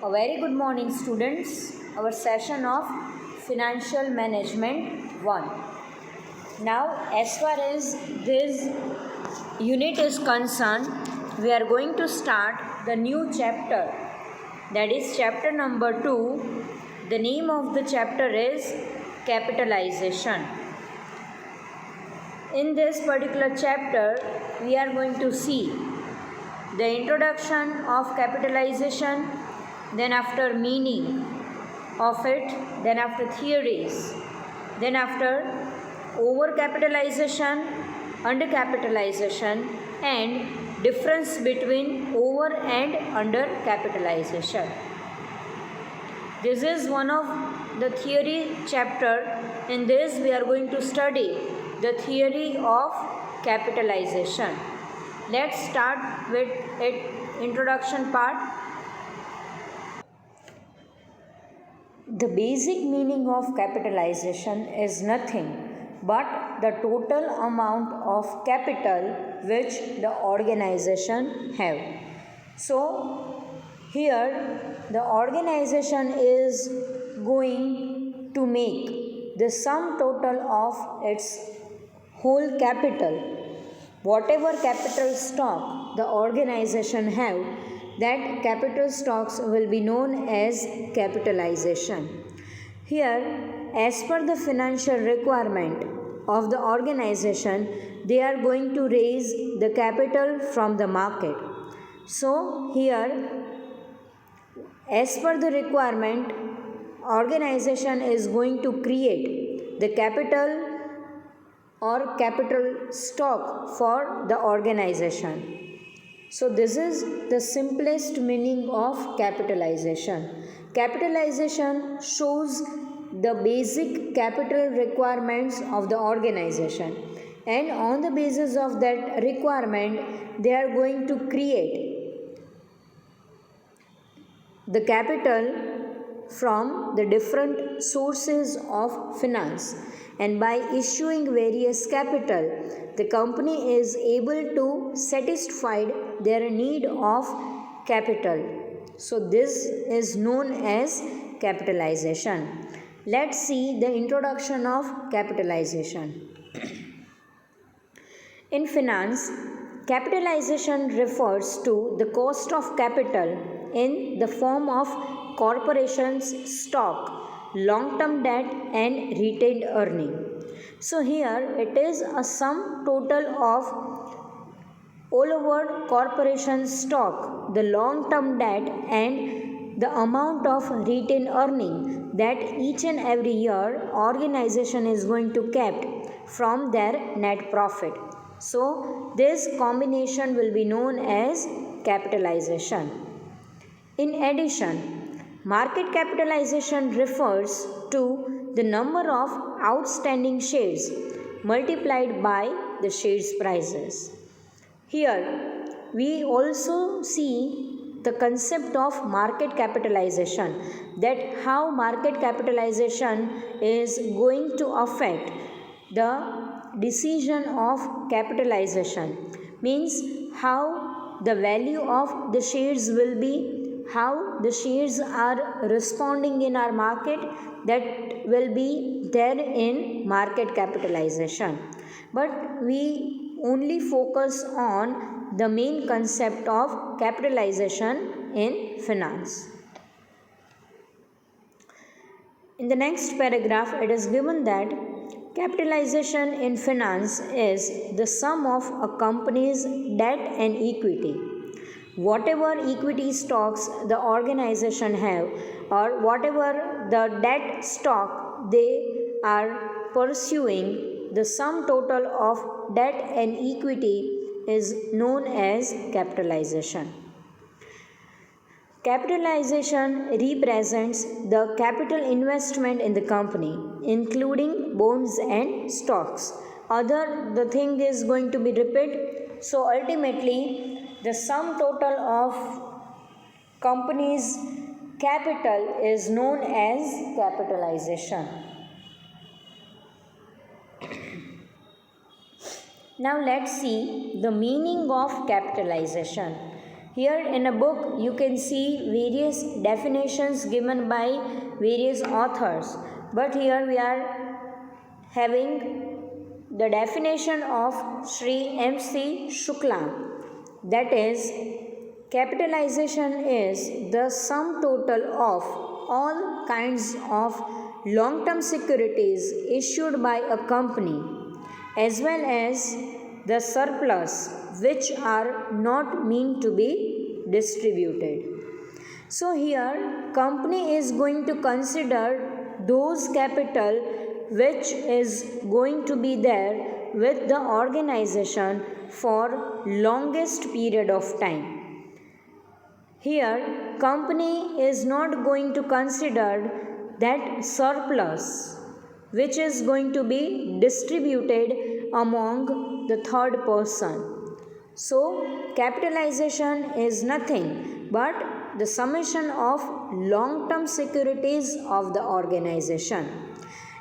A very good morning, students. Our session of Financial Management 1. Now, as far as this unit is concerned, we are going to start the new chapter, that is chapter number 2. The name of the chapter is Capitalization. In this particular chapter, we are going to see the introduction of capitalization, then after meaning of it, then after theories, then after overcapitalization, undercapitalization, and difference between over and undercapitalization. This is one of the theory chapter. In this we are going to study the theory of capitalization. Let's start with its introduction part. The basic meaning of capitalization is nothing but the total amount of capital which the organization have. So here the organization is going to make the sum total of its whole capital. Whatever capital stock the organization have, that capital stocks will be known as capitalization. Here, as per the financial requirement of the organization, they are going to raise the capital from the market. So here, as per the requirement, organization is going to create the capital or capital stock for the organization. So this is the simplest meaning of capitalization. Capitalization shows the basic capital requirements of the organization, and on the basis of that requirement they are going to create the capital from the different sources of finance, and by issuing various capital the company is able to satisfy their need of capital. So this is known as capitalization. Let's see the introduction of capitalization. In finance, capitalization refers to the cost of capital in the form of corporations' stock, long-term debt, and retained earning. So here it is a sum total of all over corporation stock, the long-term debt, and the amount of retained earning that each and every year organization is going to kept from their net profit. So this combination will be known as capitalization. In addition, market capitalization refers to the number of outstanding shares multiplied by the shares prices. Here we also see the concept of market capitalization, that how market capitalization is going to affect the decision of capitalization, means how the value of the shares will be, how the shares are responding in our market, that will be there in market capitalization. But we only focus on the main concept of capitalization in finance. In the next paragraph, it is given that capitalization in finance is the sum of a company's debt and equity. Whatever equity stocks the organization have, or whatever the debt stock they are pursuing, the sum total of debt and equity is known as capitalization. Capitalization represents the capital investment in the company, including bonds and stocks. The thing is going to be repeated. So ultimately, the sum total of company's capital is known as capitalization. Now let's see the meaning of capitalization. Here in a book you can see various definitions given by various authors, but here we are having the definition of Sri M.C. Shukla, that is, capitalization is the sum total of all kinds of long-term securities issued by a company as well as the surplus which are not meant to be distributed. So here company is going to consider those capital which is going to be there with the organization for longest period of time. Here company is not going to consider that surplus which is going to be distributed among the third person. So capitalization is nothing but the summation of long-term securities of the organization.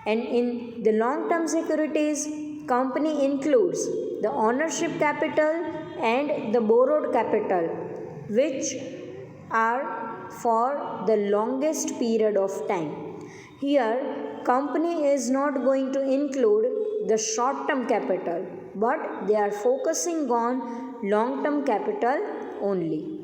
And in the long-term securities, company includes the ownership capital and the borrowed capital, which are for the longest period of time. Here, company is not going to include the short-term capital, but they are focusing on long-term capital only.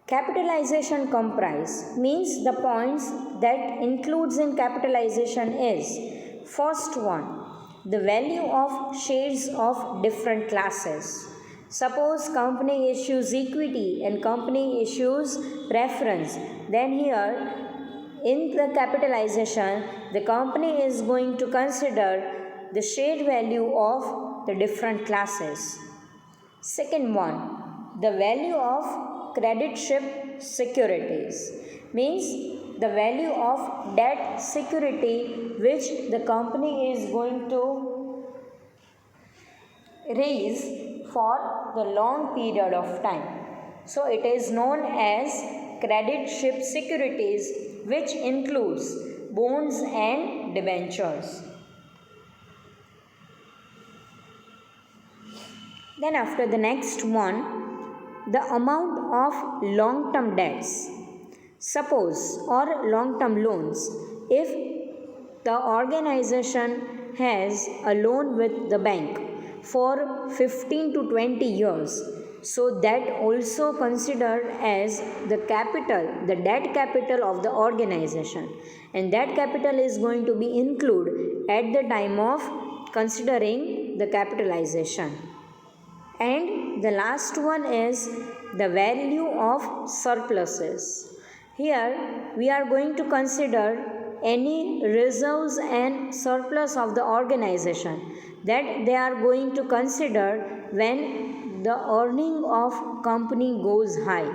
Capitalization comprise means the points that includes in capitalization is: first one, the value of shares of different classes. Suppose company issues equity and company issues preference, then here in the capitalization the company is going to consider the share value of the different classes. Second one, the value of creditship securities means the value of debt security which the company is going to raise for the long period of time. So it is known as creditship securities, which includes bonds and debentures. Then after the next one, the amount of long-term debts. Suppose, or long-term loans, if the organization has a loan with the bank for 15 to 20 years, so that also considered as the capital, the debt capital of the organization, and that capital is going to be included at the time of considering the capitalization. And the last one is the value of surpluses. Here we are going to consider any reserves and surplus of the organization that they are going to consider when the earning of company goes high.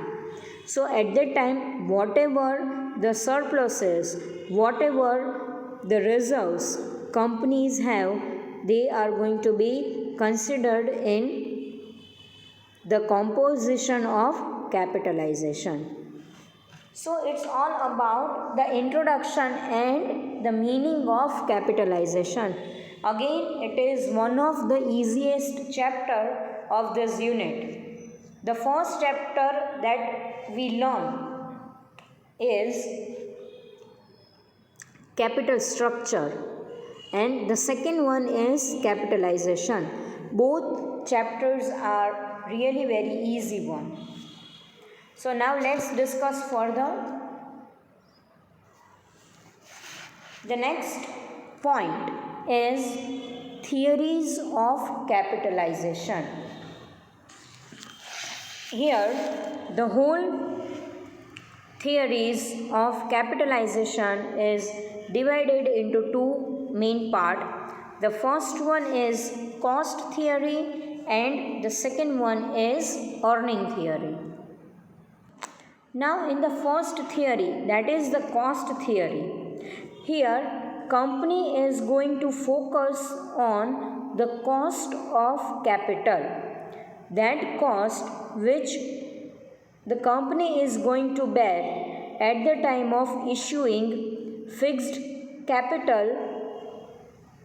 So at that time, whatever the surpluses, whatever the reserves companies have, they are going to be considered in the composition of capitalization. So it's all about the introduction and the meaning of capitalization. Again, it is one of the easiest chapter of this unit. The first chapter that we learn is capital structure, and the second one is capitalization. Both chapters are really very easy one. So now let's discuss further. The next point is theories of capitalization. Here the whole theories of capitalization is divided into two main parts. The first one is cost theory and the second one is earning theory. Now in the first theory, that is the cost theory, here company is going to focus on the cost of capital, that cost which the company is going to bear at the time of issuing fixed capital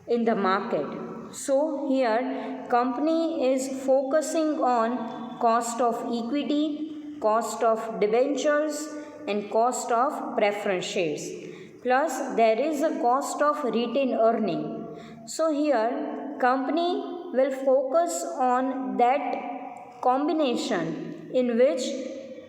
in the market. So here company is focusing on cost of equity, cost of debentures and cost of preference shares. Plus there is a cost of retained earning. So here company will focus on that combination in which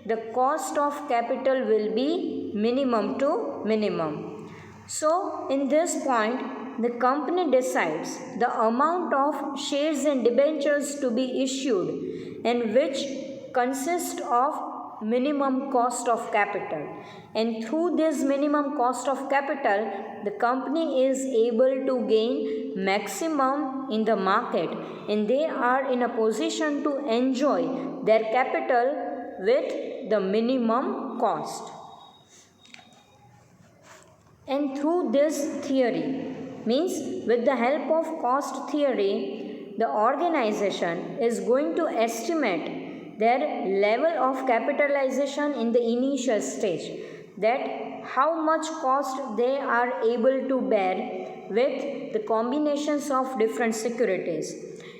the cost of capital will be minimum to minimum. So in this point, the company decides the amount of shares and debentures to be issued and which consist of minimum cost of capital, and through this minimum cost of capital the company is able to gain maximum in the market and they are in a position to enjoy their capital with the minimum cost. And through this theory, means with the help of cost theory, the organization is going to estimate their level of capitalization in the initial stage, that how much cost they are able to bear with the combinations of different securities.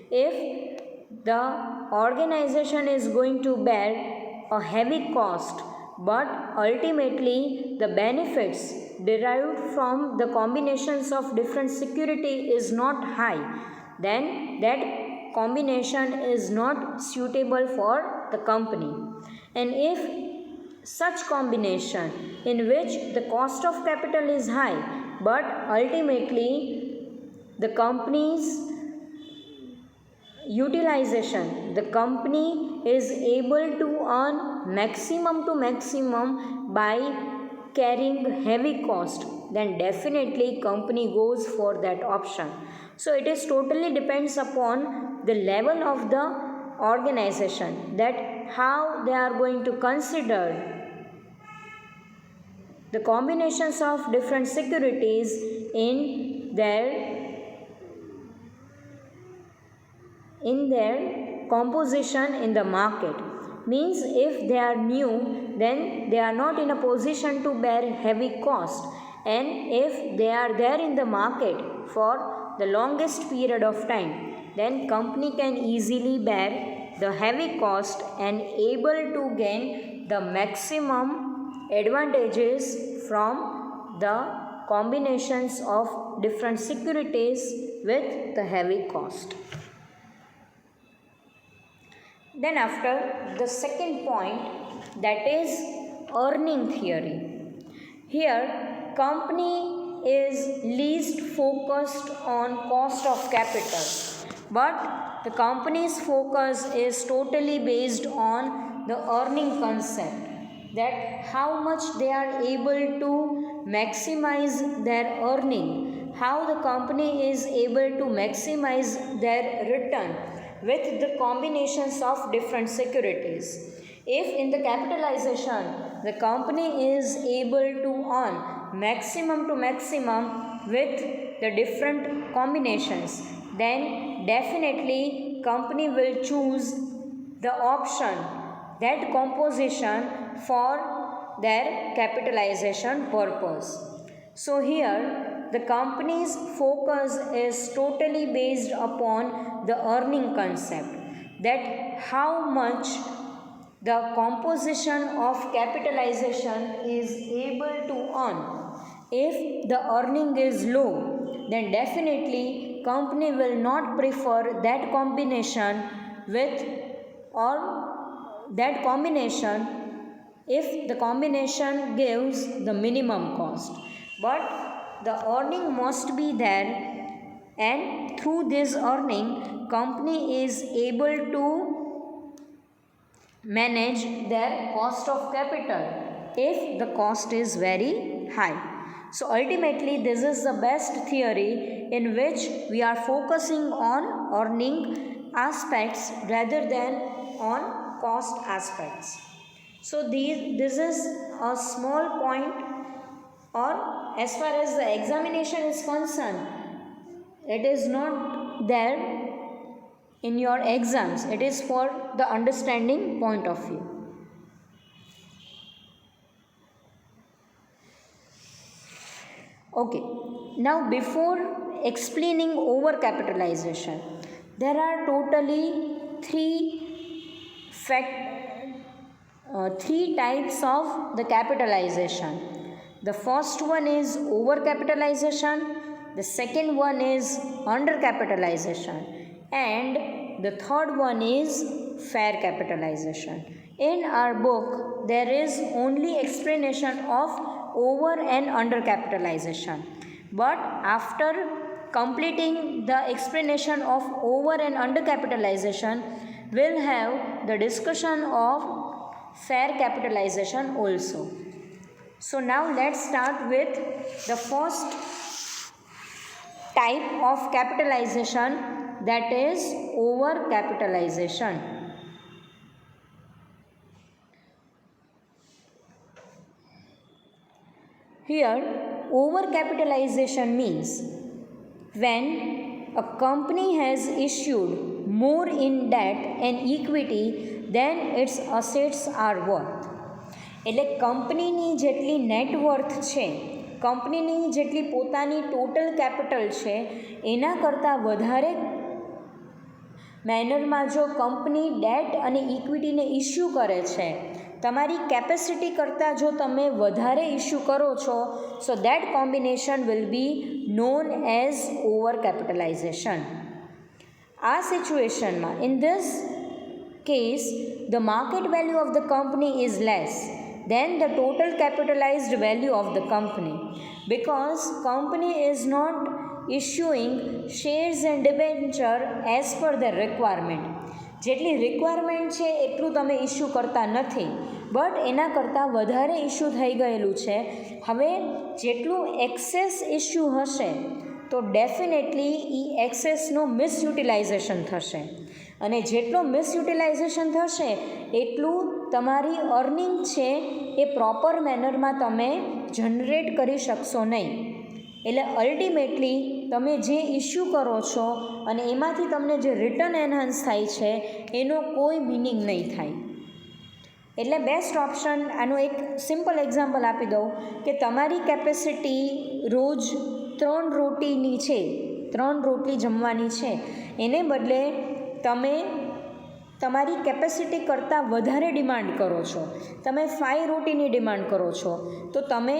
If the organization is going to bear a heavy cost, but ultimately the benefits derived from the combinations of different security is not high, then that combination is not suitable for the company. And if such combination in which the cost of capital is high, but ultimately the company's utilization, the company is able to earn maximum to maximum by carrying heavy cost, then definitely company goes for that option. So it is totally depends upon the level of the organization, that how they are going to consider the combinations of different securities in their composition in the market. Means if they are new, then they are not in a position to bear heavy cost, and if they are there in the market for the longest period of time, then company can easily bear the heavy cost and able to gain the maximum advantages from the combinations of different securities with the heavy cost. Then after the second point, that is earning theory. Here company is least focused on cost of capital, but the company's focus is totally based on the earning concept, that how much they are able to maximize their earning, how the company is able to maximize their return with the combinations of different securities. If in the capitalization the company is able to earn maximum to maximum with the different combinations, then definitely company will choose the option, that composition for their capitalization purpose. So here the company's focus is totally based upon the earning concept, that how much the composition of capitalization is able to earn. If the earning is low, then definitely company will not prefer that combination with, or that combination if the combination gives the minimum cost, but the earning must be there, and through this earning company is able to manage their cost of capital if the cost is very high. So ultimately this is the best theory in which we are focusing on earning aspects rather than on cost aspects. So this is a small point, or as far as the examination is concerned, it is not there in your exams, it is for the understanding point of view. Okay, now before explaining overcapitalization. There are totally three types of the capitalization. The first one is overcapitalization, the second one is undercapitalization, and the third one is fair capitalization. In our book, there is only explanation of over and undercapitalization. But after completing the explanation of over and undercapitalization, we'll have the discussion of fair capitalization also. So now let's start with the first type of capitalization, that is over capitalization. Here over capitalization means when a company has issued more in debt and equity than its assets are worth. એટલે કંપનીની જેટલી net worth છે, કંપનીની જેટલી પોતાની total capital છે એના કરતાં વધારે મેનરમાં જો કંપની ડેટ અને ઇક્વિટીને ઇસ્યુ કરે છે, તમારી કેપેસિટી કરતાં જો તમે વધારે ઇસ્યુ કરો છો, so that combination will be known as over capitalization. આ સિચ્યુએશનમાં in this case the market value of the company is less than the total capitalized value of the company, because company is not issuing shares and debenture as per the requirement. જેટલી requirement છે એટલું તમે issue કરતા નથી, but એના કરતાં વધારે issue થઈ ગયેલું છે. હવે જેટલું એક્સેસ ઇસ્યુ હશે તો ડેફિનેટલી એ એક્સેસનું મિસયુટિલાઇઝેશન થશે, અને જેટલો મિસયુટિલાઇઝેશન થશે એટલું તમારી અર્નિંગ છે એ પ્રોપર મેનરમાં તમે જનરેટ કરી શકશો નહીં. એટલે અલ્ટિમેટલી તમે જે ઇસ્યુ કરો છો અને એમાંથી તમને જે રિટર્ન એનહાન્સ થાય છે એનો કોઈ મિનિંગ નહીં થાય. એટલે બેસ્ટ ઓપ્શન, આનું એક સિમ્પલ એક્ઝામ્પલ આપી દઉં કે તમારી કેપેસિટી રોજ 3 રોટીની છે, 3 રોટલી જમવાની છે, એને બદલે તમે તમારી કેપેસિટી કરતાં વધારે ડિમાન્ડ કરો છો, તમે 5 રોટીની ડિમાન્ડ કરો છો, તો તમે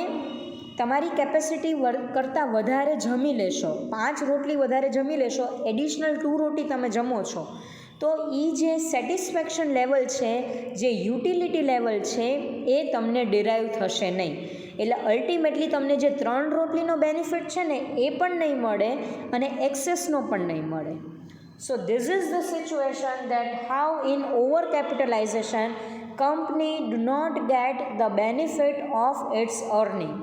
તમારી કેપેસિટી કરતાં વધારે જમી લેશો, 5 રોટલી વધારે જમી લેશો, એડિશનલ 2 રોટી તમે જમો છો, તો એ જે સેટિસ્ફેક્શન લેવલ છે, જે યુટિલિટી લેવલ છે એ તમને ડિરાઈવ થશે નહીં. એટલે અલ્ટિમેટલી તમને જે 3 રોટલીનો બેનિફિટ છે ને એ પણ નહીં મળે અને એક્સેસનો પણ નહીં મળે. So this is the situation that how in overcapitalization company do not get the benefit of its earning,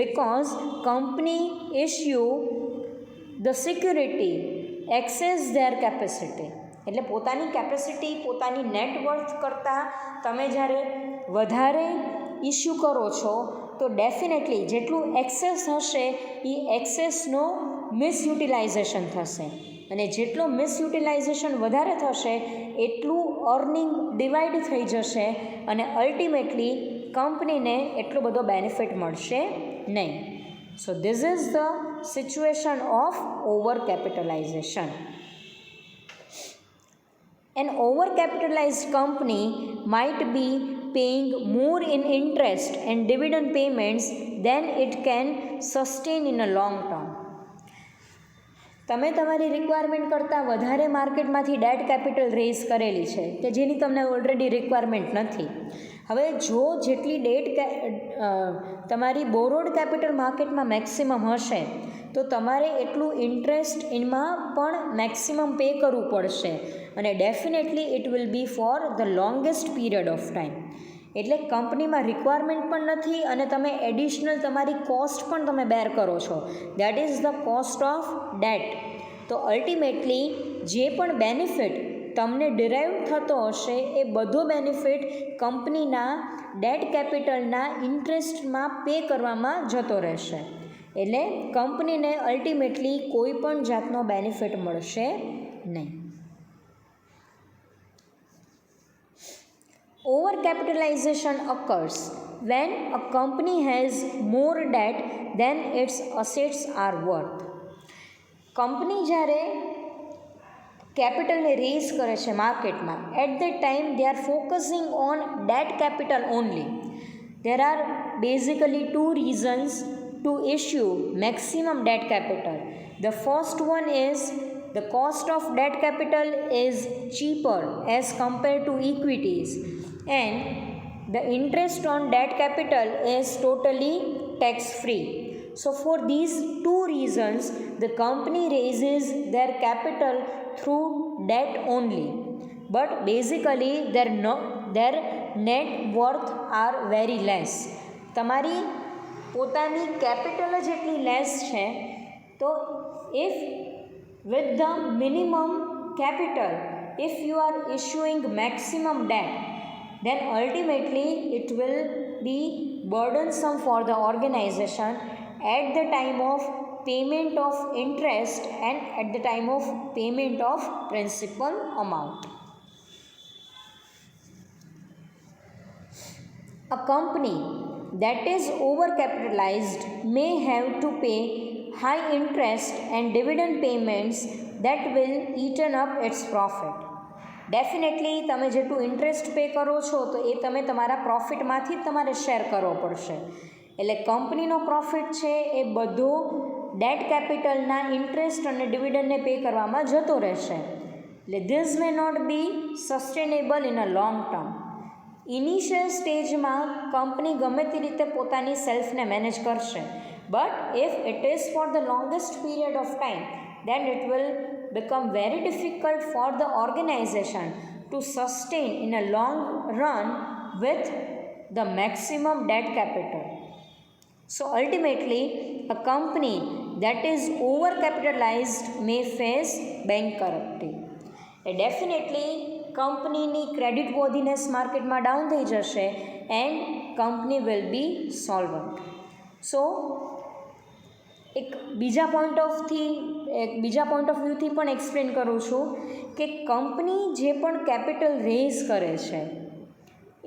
because company issue the security excess their capacity. એટલે પોતાની કેપેસિટી, પોતાની નેટવર્થ કરતાં તમે જ્યારે વધારે ઇસ્યુ કરો છો તો ડેફિનેટલી જેટલું એક્સેસ હશે એ એક્સેસનો મિસયુટિલાઇઝેશન થશે, અને જેટલું મિસયુટિલાઇઝેશન વધારે થશે એટલું અર્નિંગ ડિવાઈડ થઈ જશે અને અલ્ટિમેટલી કંપનીને એટલો બધો બેનિફિટ મળશે નહીં. So this is the situation of over capitalisation. An overcapitalized company might be paying more in interest and dividend payments than it can sustain in a long term. તમે તમારી રિક્વાયરમેન્ટ કરતાં વધારે માર્કેટમાંથી date capital rays કરેલી છે કે જેની તમને already requirement નથી. હવે જો જેટલી તમારી બોરોડ કેપિટલ માર્કેટમાં મેક્સિમમ હશે તો તમારે એટલું ઇન્ટરેસ્ટ એમાં પણ મેક્સિમમ પે કરવું પડશે, અને definitely it will be four the longest period of time. એટલે કંપનીમાં રિક્વાયરમેન્ટ પણ નથી અને તમે એડિશનલ તમારી કોસ્ટ પણ તમે બેર કરો છો, that is the cost of date. તો અલ્ટિમેટલી જે પણ બેનિફિટ તમને ડિરાઈવ થતો હશે એ બધો બેનિફિટ કંપનીના ડેટ કેપિટલના ઇન્ટરેસ્ટમાં પે કરવામાં જતો રહેશે. એટલે કંપનીને અલ્ટિમેટલી કોઈ પણ જાતનો બેનિફિટ મળશે નહીં. Overcapitalization occurs when a company has more debt than its assets are worth. Company જ્યારે કેપિટલને રેઝ કરે છે માર્કેટમાં, at that time they are focusing on debt capital only. There are basically two reasons to issue maximum debt capital. The first one is the cost of debt capital is cheaper as compared to equities, and the interest on debt capital is totally tax free. So for these two reasons the company raises their capital through debt only, but basically their net worth are very less. તમારી પોતાની capital જ એટલી less છે, તો if with the minimum capital if you are issuing maximum debt, then ultimately it will be burdensome for the organization at the time of payment of interest and at the time of payment of principal amount. A company that is overcapitalized may have to pay high interest and dividend payments that will eaten up its profit. Definitely તમે જેટલું interest pay કરો છો તો એ તમે તમારા પ્રોફિટમાંથી જ તમારે share કરવો પડશે. એટલે કંપનીનો પ્રોફિટ છે એ બધો ડેટ કેપિટલના ઇન્ટરેસ્ટ અને ડિવિડન્ડને પે કરવામાં જતો રહેશે. એટલે this may not be sustainable in a long term. Initial સ્ટેજમાં કંપની ગમે તે રીતે પોતાની સેલ્ફને મેનેજ કરશે, but if it is for the longest period of time, then it will become very difficult for the organization to sustain in a long run with the maximum debt capital. So ultimately a company that is overcapitalized may face bankruptcy. Definitely કંપનીની credit worthiness માર્કેટમાં down થઈ જશે and company will be solvent. So એક બીજા point of વ્યૂથી પણ explain કરું છું કે કંપની જે પણ કેપિટલ રેઝ કરે છે,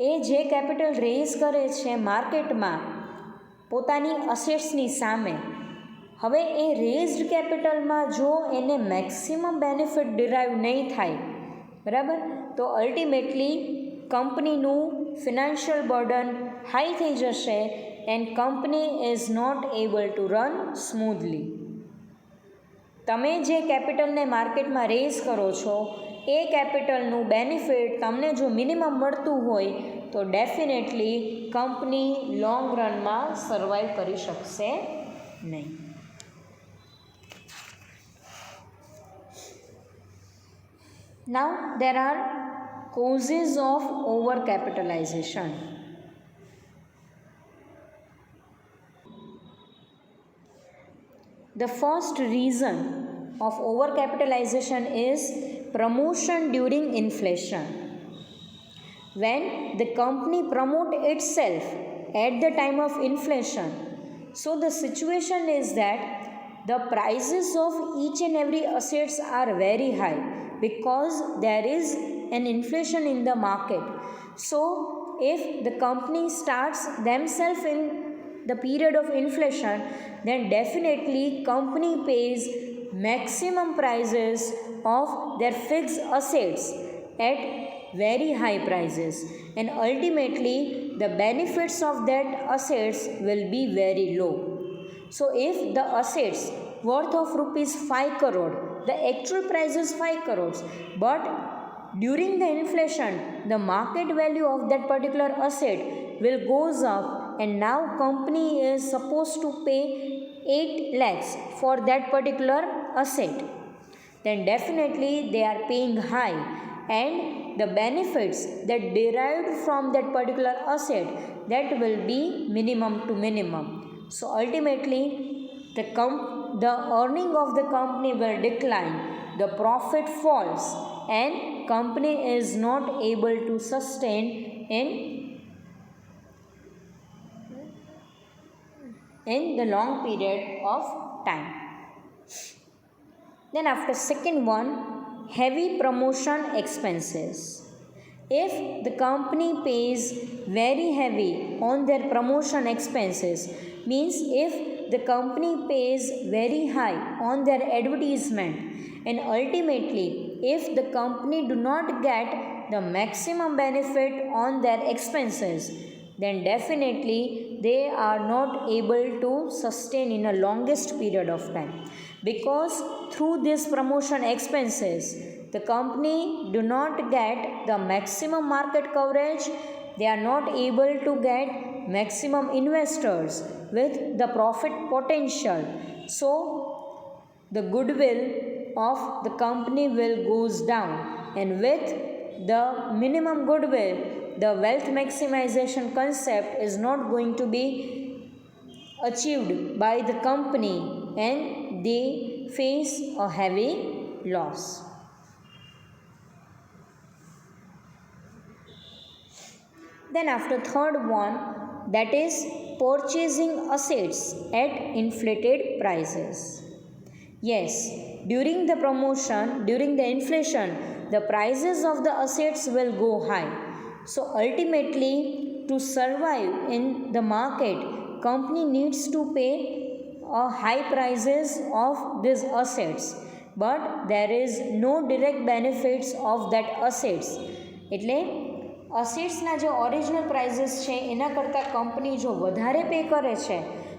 એ જે કેપિટલ રેઝ કરે છે માર્કેટમાં પોતાની અસેટ્સની સામે, હવે એ રેઝડ કેપિટલમાં જો એને મેક્સિમમ બેનિફિટ ડિરાઈવ નહીં થાય, બરાબર, તો અલ્ટિમેટલી કંપનીનું ફિનાન્શિયલ બર્ડન હાઈ થઈ જશે and company is not able to run smoothly. તમે જે કેપિટલને માર્કેટમાં રેઝ કરો છો એ કેપિટલનું બેનિફિટ તમને જો મિનિમમ મળતું હોય તો ડેફિનેટલી કંપની લોંગ રનમાં સર્વાઈવ કરી શકશે નહીં. Now there are causes of overcapitalization. The first reason of overcapitalization is promotion during inflation. When the company promote itself at the time of inflation, so the situation is that the prices of each and every assets are very high because there is an inflation in the market. So if the company starts themselves in the period of inflation, then definitely company pays maximum prices of their fixed assets at very high prices, and ultimately the benefits of that assets will be very low. So if the assets worth of rupees 5 crore, the actual price is 5 crores, but during the inflation the market value of that particular asset will goes up, and now company is supposed to pay 8 lakhs for that particular asset, then definitely they are paying high, and the benefits that derived from that particular asset, that will be minimum to minimum. So ultimately the earning of the company will decline, the profit falls, and company is not able to sustain in the long period of time. Then after second one, heavy promotion expenses. If the company pays very heavy on their promotion expenses, means if the company pays very high on their advertisement, and ultimately if the company do not get the maximum benefit on their expenses, then definitely they are not able to sustain in a longest period of time, because through this promotion expenses the company do not get the maximum market coverage, they are not able to get maximum investors with the profit potential, so the goodwill of the company will goes down, and with the minimum goodwill the wealth maximization concept is not going to be achieved by the company, and they face a heavy loss. Then after third one, that is purchasing assets at inflated prices. Yes, during the promotion, during the inflation, the prices of the assets will go high. So ultimately, to survive in the market, company needs to pay high prices of these assets, but there is no direct benefits of that assets. એટલે અસેટ્સના જે original prices છે એના કરતાં company જો વધારે pay કરે છે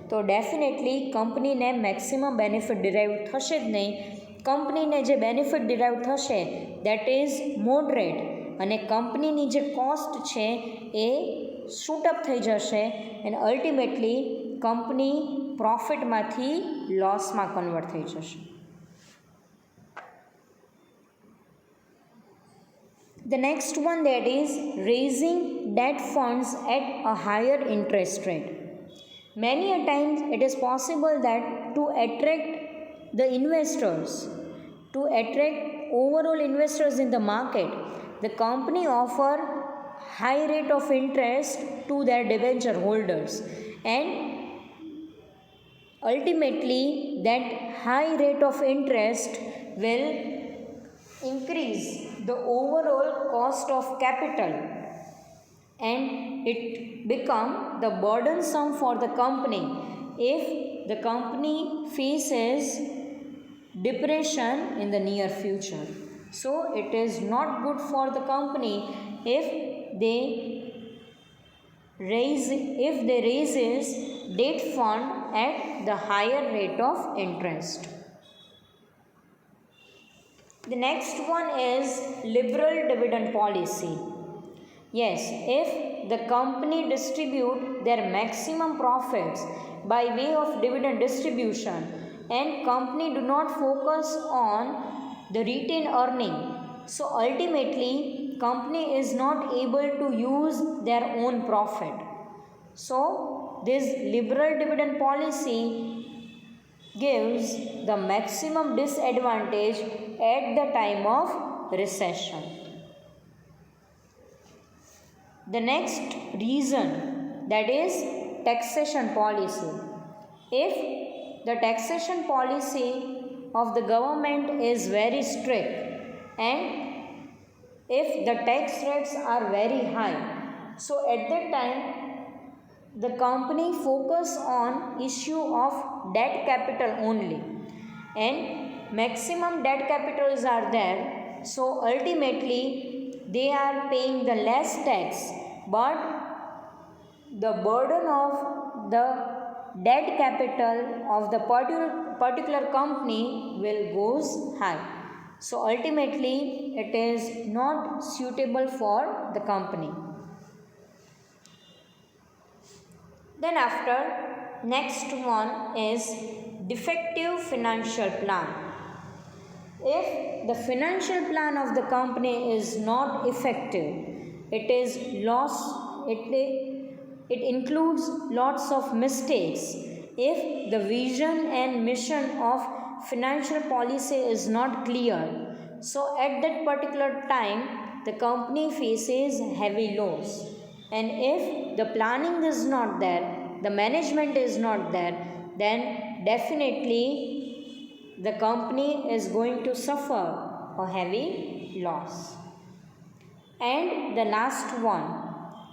તો ડેફિનેટલી કંપનીને મેક્સિમમ બેનિફિટ ડિરાઈવ થશે જ નહીં. કંપનીને જે બેનિફિટ ડિરાઈવ થશે દેટ ઇઝ મોડરેટ, અને કંપનીની જે કોસ્ટ છે એ શૂટઅપ થઈ જશે, એન્ડ અલ્ટિમેટલી કંપની પ્રોફિટમાંથી લોસમાં કન્વર્ટ થઈ જશે. The next one, that is raising debt funds at a higher interest rate. Many a times it is possible that to attract the investors, to attract overall investors in the market, the company offer high rate of interest to their debenture holders, and ultimately that high rate of interest will increase the overall cost of capital, and it become the burdensome for the company if the company faces depression in the near future. So it is not good for the company if they raises debt fund at the higher rate of interest. The next one is liberal dividend policy. Yes, if the company distribute their maximum profits by way of dividend distribution, and company do not focus on the retained earning, so ultimately company is not able to use their own profit. So this liberal dividend policy gives the maximum disadvantage at the time of recession. The next reason, that is taxation policy. If the taxation policy of the government is very strict, and if the tax rates are very high, so at that time the company focus on issue of debt capital only, and maximum debt capitals are there, so ultimately they are paying the less tax, but the burden of the debt capital of the particular company will goes high, so ultimately it is not suitable for the company. Then after, next one is defective financial plan. If the financial plan of the company is not effective, it is loss, it includes lots of mistakes. If the vision and mission of financial policy is not clear, so at that particular time the company faces heavy loss, and if the planning is not there, the management is not there, then definitely the company is going to suffer a heavy loss. And the last one,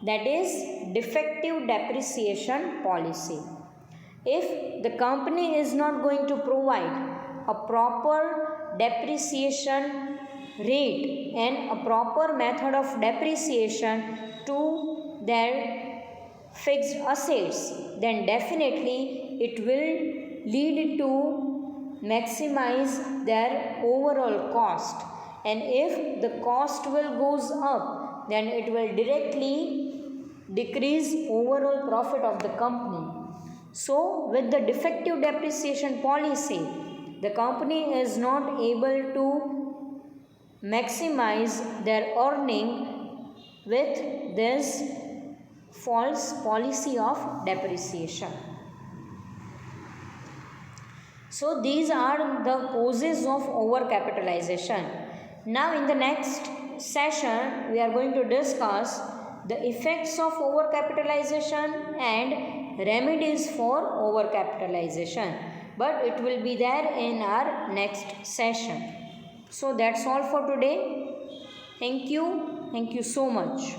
that is defective depreciation policy. If the company is not going to provide a proper depreciation rate and a proper method of depreciation to their fixed assets, then definitely it will lead to maximize their overall cost. And if the cost will goes up, then it will directly decrease overall profit of the company. So with the defective depreciation policy, the company is not able to maximize their earning with this false policy of depreciation. So these are the causes of overcapitalization. Now in the next session we are going to discuss the effects of overcapitalization and remedies for overcapitalization, but it will be there in our next session. So that's all for today. Thank you so much.